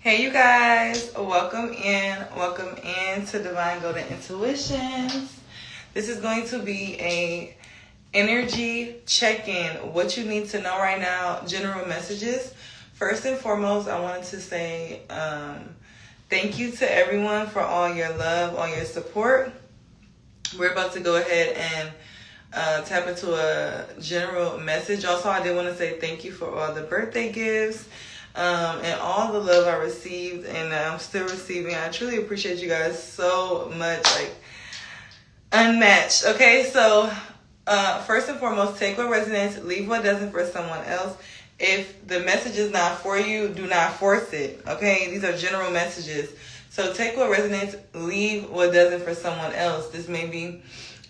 Hey you guys, welcome in to Divine Golden Intuitions. This is going to be a energy check-in, what you need to know right now, general messages. First and foremost, I wanted to say thank you to everyone for all your love, all your support. We're about to go ahead and tap into a general message. Also, I did want to say thank you for all the birthday gifts. And all the love I received and I'm still receiving. I truly appreciate you guys so much, like unmatched. Okay, so first and foremost, take what resonates, leave what doesn't for someone else. If the message is not for you, do not force it. Okay, these are general messages. So take what resonates, leave what doesn't for someone else. This may be,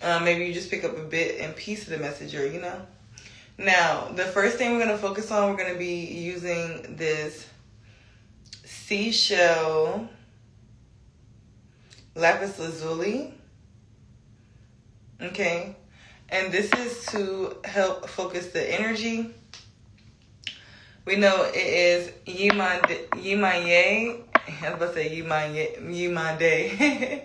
maybe you just pick up a bit and piece of the message, or Now, the first thing we're going to focus on, we're going to be using this seashell lapis lazuli. Okay. And this is to help focus the energy. We know it is Yimaye. I was about to say Yimaye Day.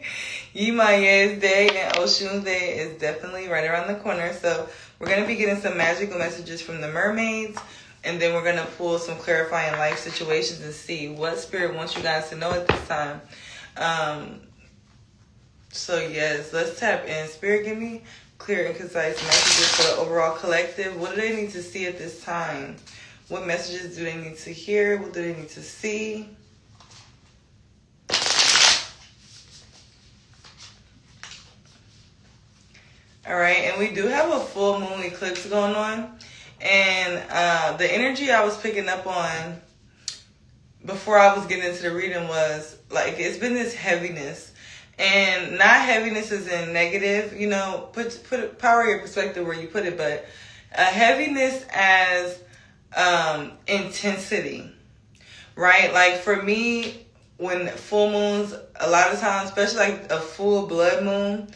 Yimaye's day and Oshun's day is definitely right around the corner. So we're going to be getting some magical messages from the mermaids. And then we're going to pull some clarifying life situations and see what spirit wants you guys to know at this time. So yes, let's tap in. Spirit, give me clear and concise messages for the overall collective. What do they need to see at this time? What messages do they need to hear? What do they need to see? All right, and we do have a full moon eclipse going on. And the energy I was picking up on before I was getting into the reading was, like, it's been this heaviness. And not heaviness is in negative, put power your perspective where you put it, but heaviness as intensity, right? Like for me, when full moons, a lot of times, especially like a full blood moon,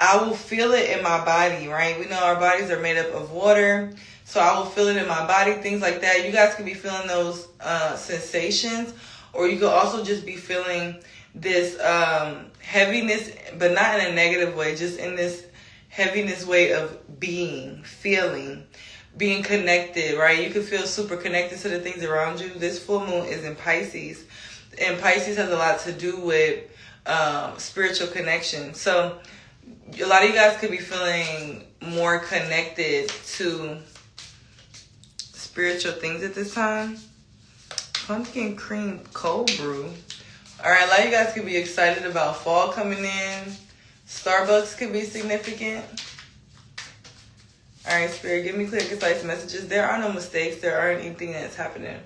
I will feel it in my body, right? We know our bodies are made up of water, so I will feel it in my body, things like that. You guys could be feeling those sensations, or you could also just be feeling this heaviness, but not in a negative way, just in this heaviness way of being, feeling, being connected, right? You can feel super connected to the things around you. This full moon is in Pisces, and Pisces has a lot to do with spiritual connection. So a lot of you guys could be feeling more connected to spiritual things at this time. Pumpkin cream cold brew. All right, a lot of you guys could be excited about fall coming in. Starbucks could be significant. All right, Spirit, give me clear, concise messages. There are no mistakes. There aren't anything that's happening.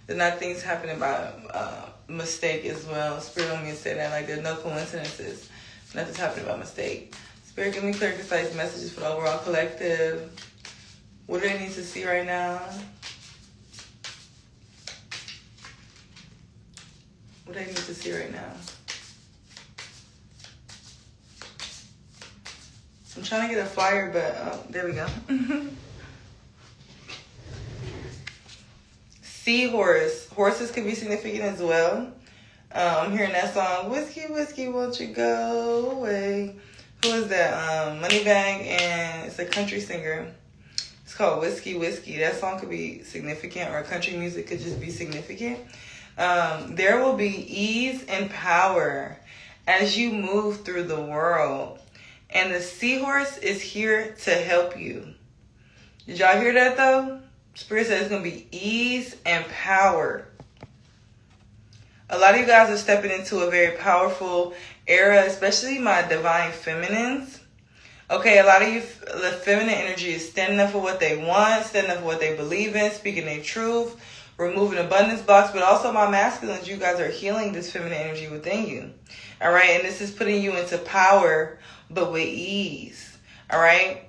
There are not things happening by mistake as well. Spirit want me to say that. Like, there's no coincidences. Nothing's happening by mistake. Spirit, give me clear, concise messages for the overall collective. What do they need to see right now? What do they need to see right now? I'm trying to get a flyer, but there we go. Seahorse. Horses can be significant as well. I'm hearing that song, Whiskey, Whiskey, Won't You Go Away? Who is that? Moneybag, and it's a country singer. It's called Whiskey, Whiskey. That song could be significant, or country music could just be significant. There will be ease and power as you move through the world. And the seahorse is here to help you. Did y'all hear that though? Spirit says it's going to be ease and power. A lot of you guys are stepping into a very powerful era, especially my divine feminines. Okay, a lot of you, the feminine energy is standing up for what they want, standing up for what they believe in, speaking their truth, removing abundance blocks. But also my masculines, you guys are healing this feminine energy within you. All right, and this is putting you into power, but with ease. All right,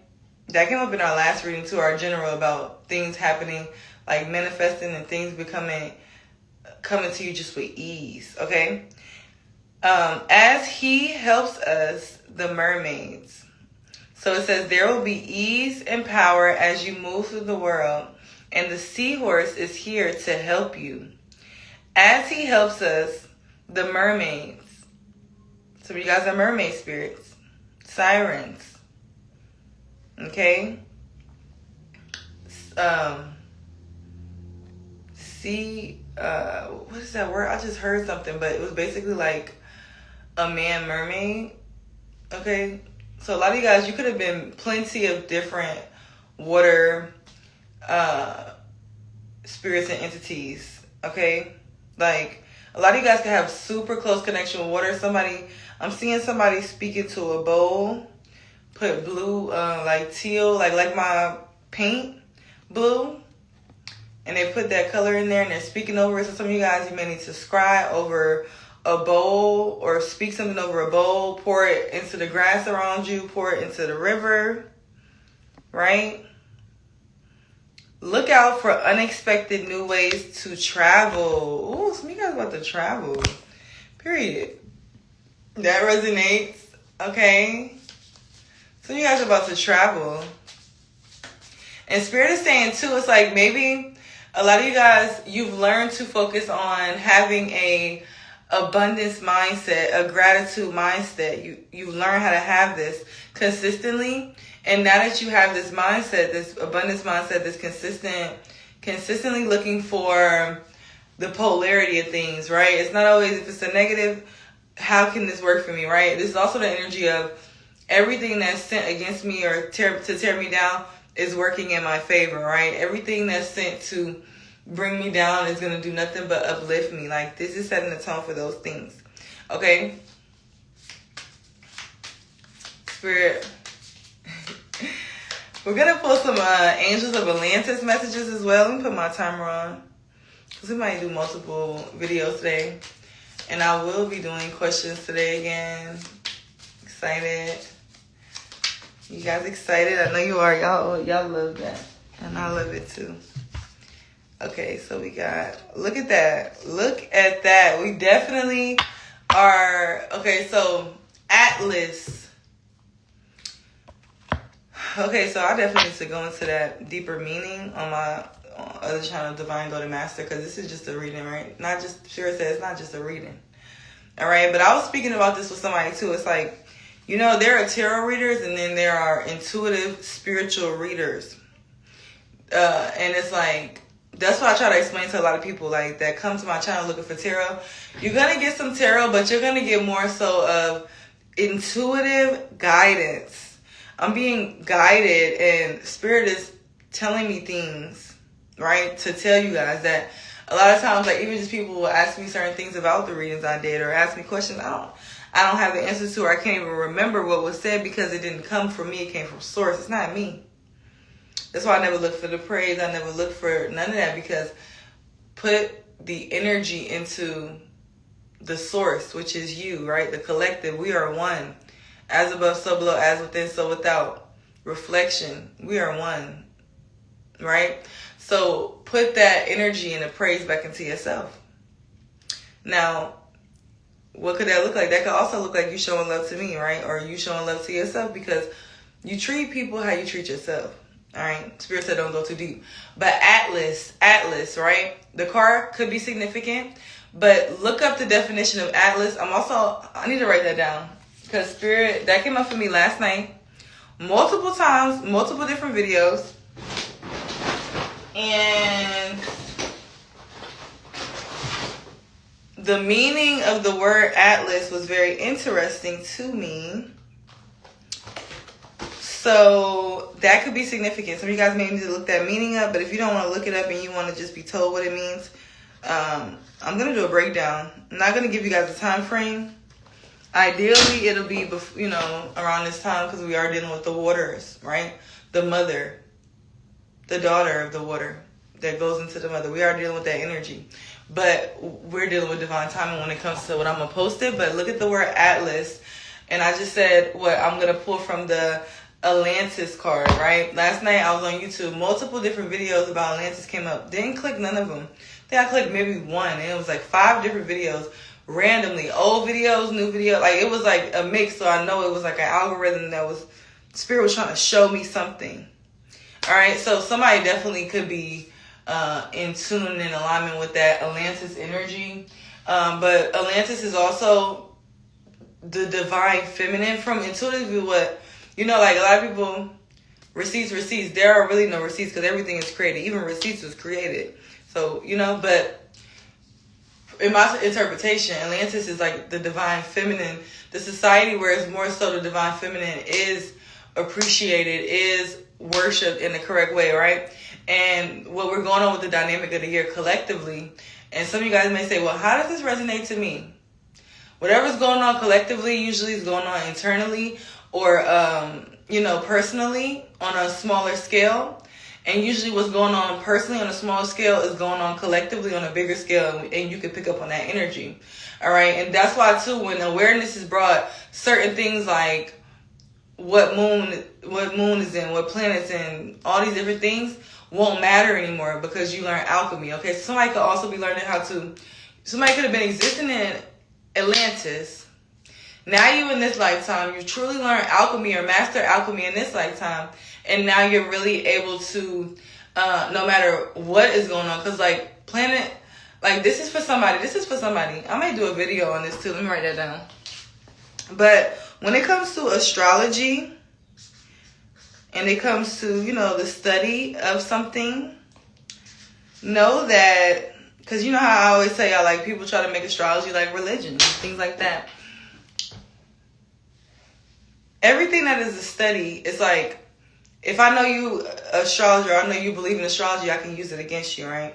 that came up in our last reading too, our general, about things happening, like manifesting and things coming to you just with ease. Okay, as he helps us, the mermaids. So it says there will be ease and power as you move through the world, and the seahorse is here to help you. As he helps us, the mermaids. Some of you guys are mermaid spirits. Sirens. Okay? What is that word? I just heard something, but it was basically like a man mermaid. Okay? So a lot of you guys, you could have been plenty of different water spirits and entities. Okay? Like, a lot of you guys can have super close connection with water. I'm seeing somebody speak into a bowl, put blue, like teal, like my paint blue, and they put that color in there and they're speaking over it. So some of you guys, you may need to scry over a bowl or speak something over a bowl, pour it into the grass around you, pour it into the river, right? Look out for unexpected new ways to travel. Ooh, some of you guys about to travel. Period. That resonates. Okay. Some of you guys are about to travel. And Spirit is saying too, it's like maybe a lot of you guys, you've learned to focus on having a abundance mindset, a gratitude mindset. You learn how to have this consistently. And now that you have this mindset, this abundance mindset, this consistently looking for the polarity of things, right? It's not always, if it's a negative, how can this work for me, right? This is also the energy of everything that's sent against me or to tear me down is working in my favor, right? Everything that's sent to bring me down is going to do nothing but uplift me. Like, this is setting the tone for those things. Okay? Spirit. We're going to pull some Angels of Atlantis messages as well. Let me put my timer on, because we might do multiple videos today. And I will be doing questions today again. Excited. You guys excited? I know you are. Y'all love that. And I love it too. Okay, so we got, look at that. Look at that. We definitely are, okay, so Atlas. Okay, so I definitely need to go into that deeper meaning on my other channel, Divine Golden Master, because this is just a reading, right? Not just, Spirit says it's not just a reading. All right, but I was speaking about this with somebody too. It's like, you know, there are tarot readers and then there are intuitive spiritual readers. And it's like, that's why I try to explain to a lot of people like that come to my channel looking for tarot. You're going to get some tarot, but you're going to get more so of intuitive guidance. I'm being guided and Spirit is telling me things, right? To tell you guys that a lot of times, like even just people will ask me certain things about the readings I did or ask me questions I don't have the answers to, or I can't even remember what was said because it didn't come from me. It came from source. It's not me. That's why I never look for the praise. I never look for none of that, because put the energy into the source, which is you, right? The collective. We are one. As above, so below, as within, so without. Reflection. We are one. Right? So put that energy and the praise back into yourself. Now, what could that look like? That could also look like you showing love to me, right? Or you showing love to yourself, because you treat people how you treat yourself. All right? Spirit said don't go too deep. But Atlas, right? The card could be significant, but look up the definition of Atlas. I need to write that down, because Spirit, that came up for me last night. Multiple times, multiple different videos. And the meaning of the word Atlas was very interesting to me. So that could be significant. Some of you guys may need to look that meaning up, but if you don't want to look it up and you want to just be told what it means, I'm going to do a breakdown. I'm not going to give you guys a time frame. Ideally, it'll be, around this time, because we are dealing with the waters, right? The mother, the daughter of the water that goes into the mother. We are dealing with that energy. But we're dealing with divine timing when it comes to what I'm going to post it. But look at the word Atlas. And I just said what I'm going to pull from the Atlantis card, right? Last night I was on YouTube. Multiple different videos about Atlantis came up. Didn't click none of them. I think I clicked maybe one. And it was like 5 different videos. Randomly, old videos, new videos, like it was like a mix. So I know it was like an algorithm that was, Spirit was trying to show me something. All right, so somebody definitely could be in tune and in alignment with that Atlantis energy. But Atlantis is also the divine feminine. From intuitively what, like a lot of people, receipts. There are really no receipts because everything is created. Even receipts was created. So, but in my interpretation, Atlantis is like the divine feminine. The society where it's more so the divine feminine is appreciated, is worshipped in the correct way, right? And what we're going on with the dynamic of the year collectively, and some of you guys may say, well, how does this resonate to me? Whatever's going on collectively usually is going on internally or, personally on a smaller scale. And usually what's going on personally on a smaller scale is going on collectively on a bigger scale, and you can pick up on that energy. All right. And that's why too, when awareness is brought, certain things like what moon is in, what planets in, all these different things won't matter anymore because you learn alchemy. Okay. So somebody could also be learning somebody could have been existing in Atlantis. Now you in this lifetime, you truly learn alchemy or master alchemy in this lifetime. And now you're really able to, no matter what is going on, because like planet, like this is for somebody. I may do a video on this too. Let me write that down. But when it comes to astrology and it comes to, the study of something, know that, because you know how I always tell y'all, like people try to make astrology like religion, things like that. Everything that is a study is like, if I know you astrologer, I know you believe in astrology, I can use it against you, right?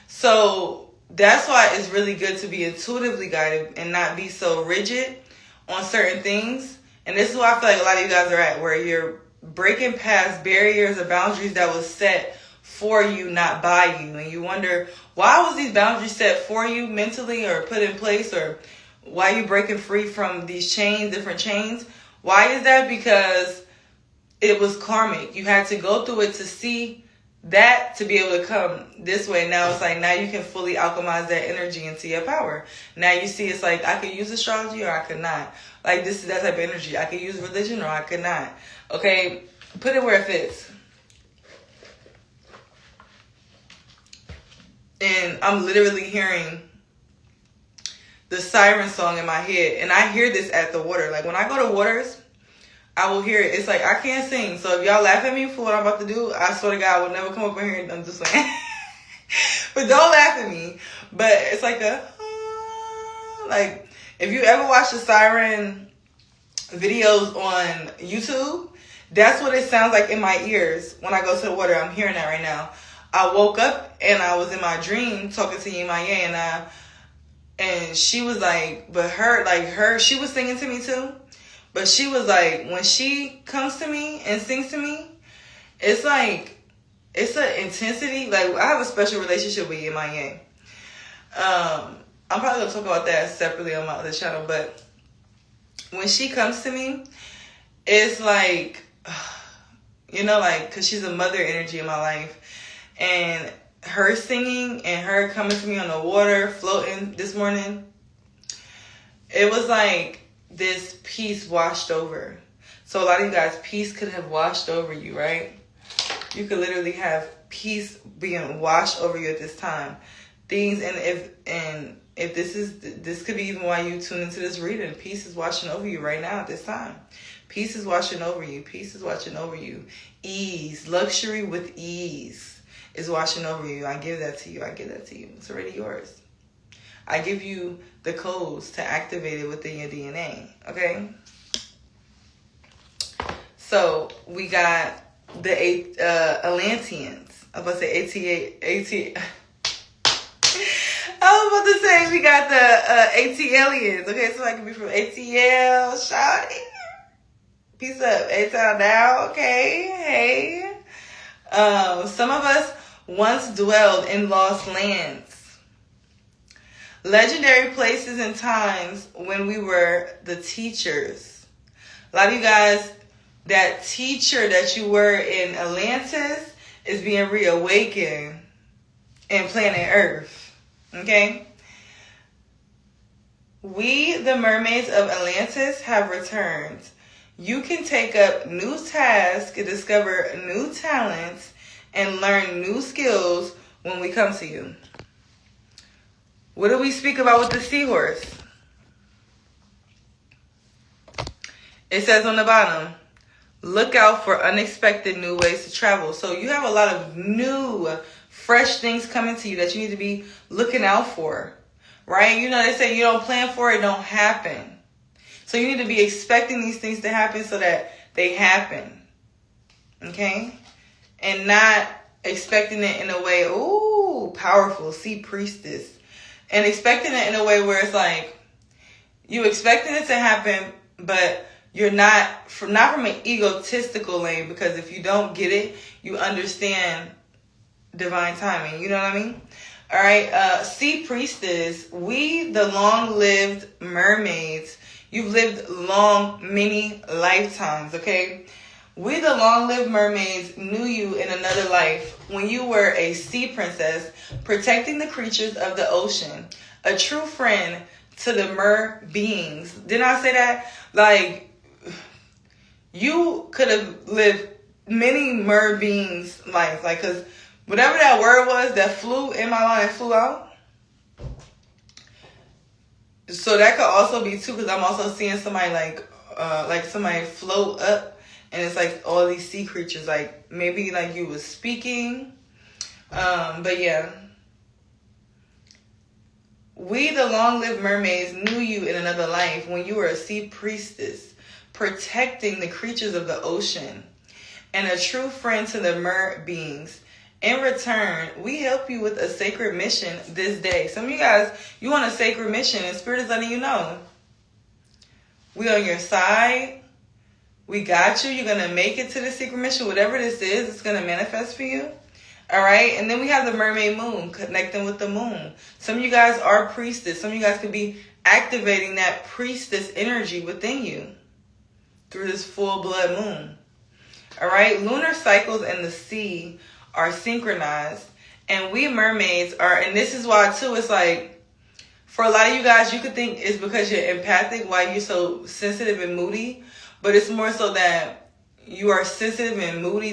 So that's why it's really good to be intuitively guided and not be so rigid on certain things. And this is why I feel like a lot of you guys are at, where you're breaking past barriers or boundaries that was set for you, not by you. And you wonder, why was these boundaries set for you mentally or put in place, or why you breaking free from these chains, different chains? Why is that? Because it was karmic. You had to go through it to see that, to be able to come this way. Now it's like, now you can fully alchemize that energy into your power. Now you see, it's like, I could use astrology or I could not. Like, this is that type of energy. I could use religion or I could not. Okay, put it where it fits. And I'm literally hearing the siren song in my head. And I hear this at the water. Like, when I go to waters, I will hear it. It's like, I can't sing. So if y'all laugh at me for what I'm about to do, I swear to God, I will never come up in here and I'm just like, but don't laugh at me. But it's like like, if you ever watch the siren videos on YouTube, that's what it sounds like in my ears when I go to the water. I'm hearing that right now. I woke up and I was in my dream talking to Yemaye, and she was like, she was singing to me too. But she was like, when she comes to me and sings to me, it's like, it's an intensity. Like, I have a special relationship with Yemaye. I'm probably going to talk about that separately on my other channel. But when she comes to me, it's like, because she's a mother energy in my life. And her singing and her coming to me on the water, floating this morning, it was like, this peace washed over. So a lot of you guys, peace could have washed over you, right? You could literally have peace being washed over you at this time. Things, and if this could be even why you tune into this reading. Peace is washing over you right now at this time. Peace is washing over you. Peace is watching over you. Ease, luxury with ease is washing over you. I give that to you. It's already yours. I give you the codes to activate it within your DNA, okay? So we got the Atlanteans. I was about to say I was about to say we got the ATLians. Okay, so I can be from ATL, shawty. Peace up, A-Town now, okay, hey. Some of us once dwelled in lost lands. Legendary places and times when we were the teachers. A lot of you guys, that teacher that you were in Atlantis is being reawakened in planet Earth. Okay? We, the mermaids of Atlantis, have returned. You can take up new tasks, discover new talents, and learn new skills when we come to you. What do we speak about with the seahorse? It says on the bottom, look out for unexpected new ways to travel. So you have a lot of new, fresh things coming to you that you need to be looking out for, right? You know, they say you don't plan for it, don't happen. So you need to be expecting these things to happen so that they happen, okay? And not expecting it in a way, ooh, powerful, sea priestess. And expecting it in a way where it's like, you expecting it to happen, but you're not from an egotistical lane, because if you don't get it, you understand divine timing. You know what I mean? All right. Sea priestess, we the long-lived mermaids. You've lived long, many lifetimes. Okay. We the long-lived mermaids knew you in another life when you were a sea princess, protecting the creatures of the ocean, a true friend to the mer beings. Didn't I say that? Like, you could have lived many mer beings' life. Like, because whatever that word was that flew in my mind and flew out. So that could also be too, because I'm also seeing somebody like somebody float up, and it's like all these sea creatures. Like, maybe like you was speaking. But yeah. We, the long-lived mermaids, knew you in another life when you were a sea priestess, protecting the creatures of the ocean, and a true friend to the mer beings. In return, we help you with a sacred mission this day. Some of you guys, you want a sacred mission, and Spirit is letting you know. We on your side. We got you. You're going to make it to the secret mission. Whatever this is, it's going to manifest for you. All right. And then we have the mermaid moon, connecting with the moon. Some of you guys are priestess. Some of you guys could be activating that priestess energy within you through this full blood moon. All right. Lunar cycles and the sea are synchronized. And we mermaids are, and this is why too, it's like, for a lot of you guys, you could think it's because you're empathic, why you're so sensitive and moody. But it's more so that you are sensitive and moody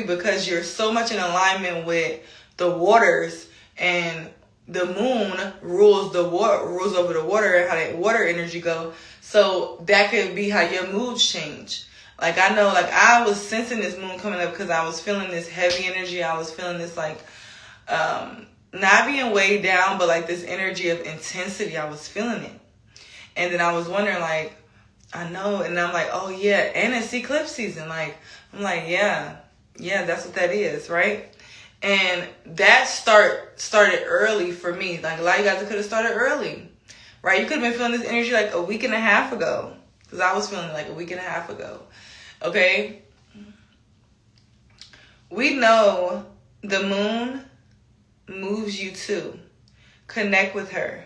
because you're so much in alignment with the waters, and the moon rules over the water and how that water energy go. So that could be how your moods change. Like, I know, like, I was sensing this moon coming up because I was feeling this heavy energy. I was feeling this, like, not being weighed down, but like this energy of intensity. I was feeling it. And then I was wondering, like, I know, and I'm like, oh yeah, and it's eclipse season. Like, I'm like, yeah, that's what that is, right? And that started early for me. Like, a lot of you guys could have started early, right? You could have been feeling this energy like a week and a half ago, because I was feeling like a week and a half ago. Okay? We know the moon moves you too. Connect with her.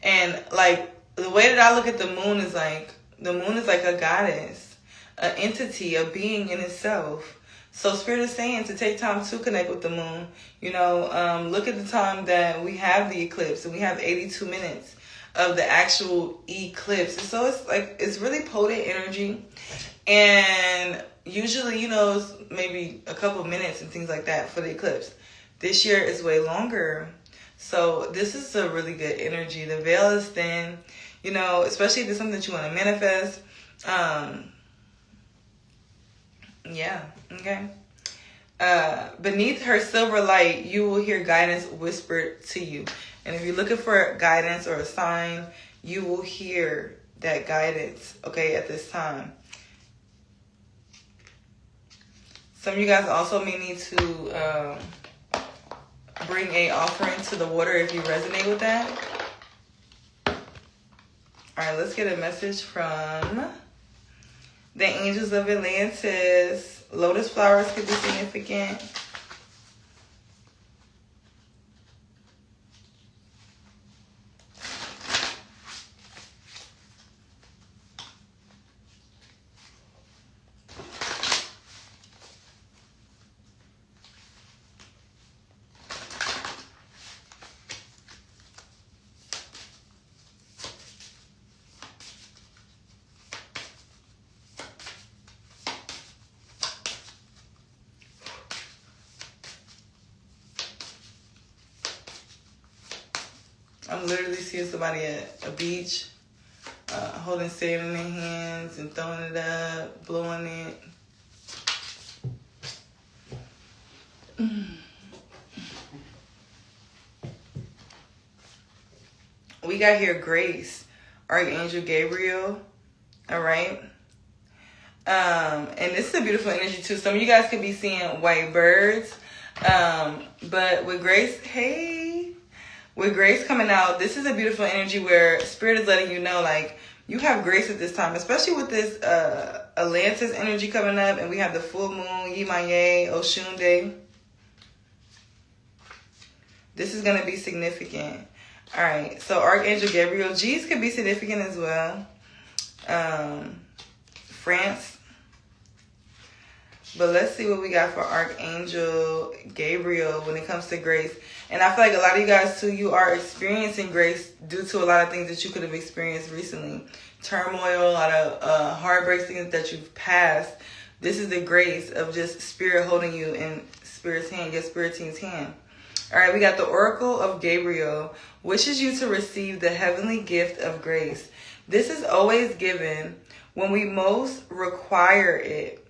And like, the way that I look at the moon is like, the moon is like a goddess, an entity, a being in itself. So Spirit is saying to take time to connect with the moon. You know, look at the time that we have the eclipse, and we have 82 minutes of the actual eclipse. And so it's like, it's really potent energy. And usually, you know, it's maybe a couple minutes and things like that for the eclipse. This year is way longer. So this is a really good energy. The veil is thin, you know, especially if it's something that you want to manifest. Yeah, okay. Beneath her silver light, you will hear guidance whispered to you. And if you're looking for guidance or a sign, you will hear that guidance, okay, at this time. Some of you guys also may need to bring a offering to the water if you resonate with that. All right, let's get a message from the angels of Atlantis. Lotus flowers could be significant. I'm literally seeing somebody at a beach, holding sand in their hands and throwing it up, blowing it. We got here Grace, Archangel Gabriel. All right. And this is a beautiful energy too. Some of you guys could be seeing white birds. But with Grace, with Grace coming out, this is a beautiful energy where Spirit is letting you know, like, you have grace at this time, especially with this Atlantis energy coming up, and we have the full moon, Yimaye, Oshunde. This is going to be significant. All right, so Archangel Gabriel, G's could be significant as well. France. But let's see what we got for Archangel Gabriel when it comes to grace. And I feel like a lot of you guys too, you are experiencing grace due to a lot of things that you could have experienced recently. Turmoil, a lot of heartbreaks, things that you've passed. This is the grace of just Spirit holding you in Spirit's hand, your Spirit team's hand. All right, we got the Oracle of Gabriel, wishes you to receive the heavenly gift of grace. This is always given when we most require it.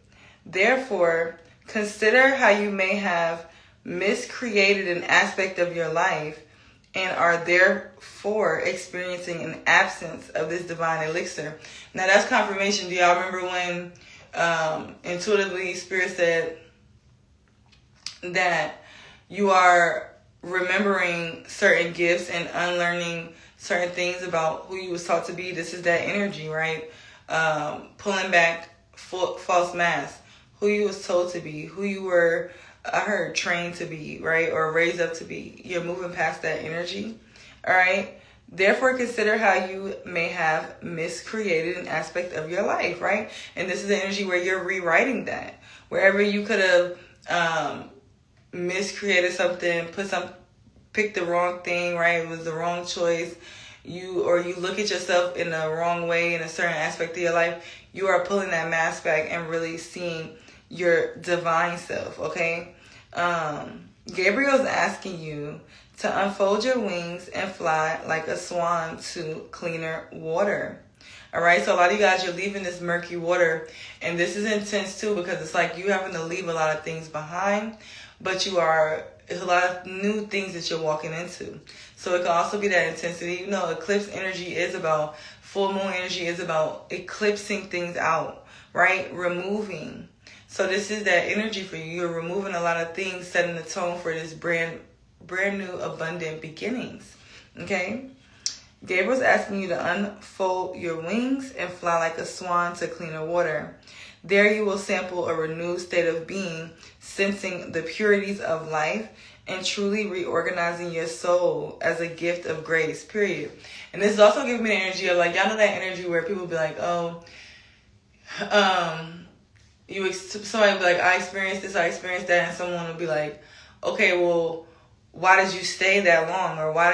Therefore, consider how you may have miscreated an aspect of your life and are therefore experiencing an absence of this divine elixir. Now, that's confirmation. Do y'all remember when intuitively Spirit said that you are remembering certain gifts and unlearning certain things about who you was taught to be? This is that energy, right? Pulling back false masks, who you was told to be, who you were, I heard, trained to be, right? Or raised up to be. You're moving past that energy, all right? Therefore, consider how you may have miscreated an aspect of your life, right? And this is the energy where you're rewriting that. Wherever you could have miscreated something, picked the wrong thing, right? It was the wrong choice. You look at yourself in the wrong way in a certain aspect of your life. You are pulling that mask back and really seeing your divine self, okay? Gabriel's asking you to unfold your wings and fly like a swan to cleaner water. All right, so a lot of you guys, you're leaving this murky water, and this is intense too because it's like you having to leave a lot of things behind, but it's a lot of new things that you're walking into. So it can also be that intensity. You know, eclipse energy is about, full moon energy is about eclipsing things out, right? Removing. So this is that energy for you. You're removing a lot of things, setting the tone for this brand new abundant beginnings, okay? Gabriel's asking you to unfold your wings and fly like a swan to cleaner water. There you will sample a renewed state of being, sensing the purities of life and truly reorganizing your soul as a gift of grace, period. And this is also giving me the energy of, like, y'all know that energy where people be like, oh, somebody will be like, I experienced this, I experienced that, and someone will be like, okay, well, why did you stay that long? Or why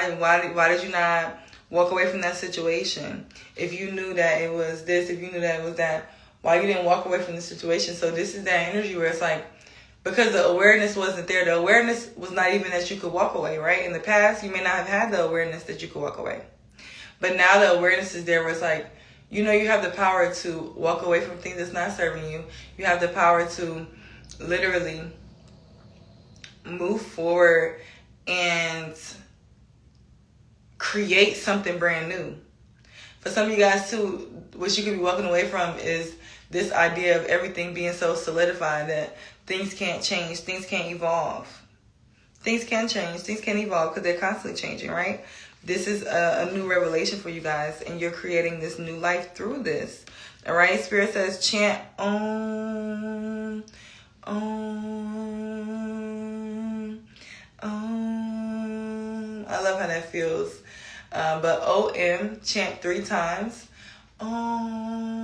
did you not walk away from that situation? If you knew that it was this, if you knew that it was that, why you didn't walk away from the situation? So this is that energy where it's like, because the awareness wasn't there. The awareness was not even that you could walk away, right? In the past, you may not have had the awareness that you could walk away. But now the awareness is there where it's like, you know, you have the power to walk away from things that's not serving you. You have the power to literally move forward and create something brand new. For some of you guys too, what you could be walking away from is this idea of everything being so solidified that things can't change, things can't evolve. Things can change, things can evolve because they're constantly changing, right? This is a new revelation for you guys, and you're creating this new life through this. All right? Spirit says chant Om, Om, Om. I love how that feels. But OM, chant 3 times. Om.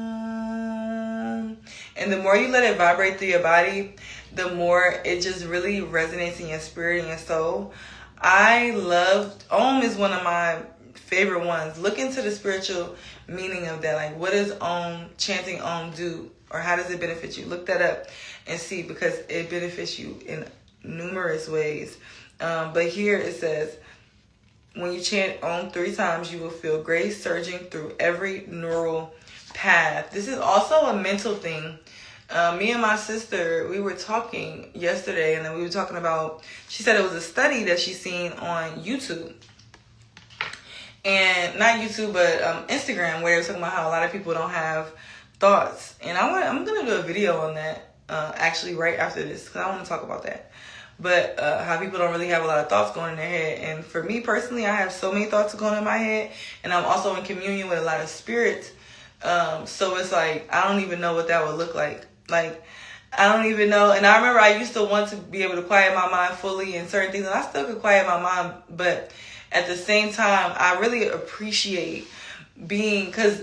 And the more you let it vibrate through your body, the more it just really resonates in your spirit and your soul. I love, Om is one of my favorite ones. Look into the spiritual meaning of that. Like, what does chanting Om do? Or how does it benefit you? Look that up and see, because it benefits you in numerous ways. But here it says, When you chant Om 3 times, you will feel grace surging through every neural path. This is also a mental thing. Me and my sister, we were talking yesterday, and then we were talking about, she said it was a study that she seen on YouTube. And not YouTube, but Instagram, where it was talking about how a lot of people don't have thoughts. And I'm going to do a video on that, actually right after this, because I want to talk about that. But how people don't really have a lot of thoughts going in their head. And for me personally, I have so many thoughts going in my head. And I'm also in communion with a lot of spirits. So it's like, I don't even know what that would look like. Like, I don't even know. And I remember I used to want to be able to quiet my mind fully in certain things. And I still could quiet my mind. But at the same time, I really appreciate being, because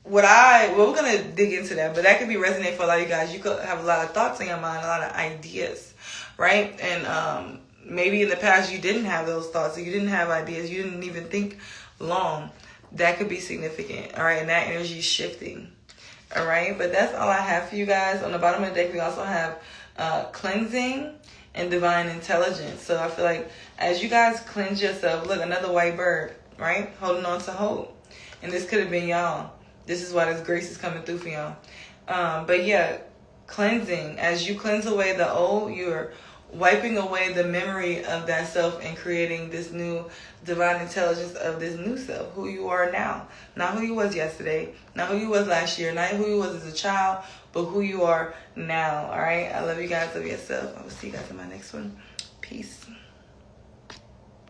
we're going to dig into that. But that could be resonate for a lot of you guys. You could have a lot of thoughts in your mind, a lot of ideas, right? And maybe in the past you didn't have those thoughts. You didn't have ideas. You didn't even think long. That could be significant, all right? And that energy is shifting. All right, but that's all I have for you guys. On the bottom of the deck, we also have cleansing and divine intelligence. So I feel like as you guys cleanse yourself, look, another white bird, right? Holding on to hope. And this could have been y'all. This is why this grace is coming through for y'all. But yeah, cleansing. As you cleanse away the old, you're wiping away the memory of that self and creating this new divine intelligence of this new self, who you are now. Not who you was yesterday, not who you was last year, not who you was as a child, but who you are now. All right, I love you guys, love yourself. I will see you guys in my next one. Peace.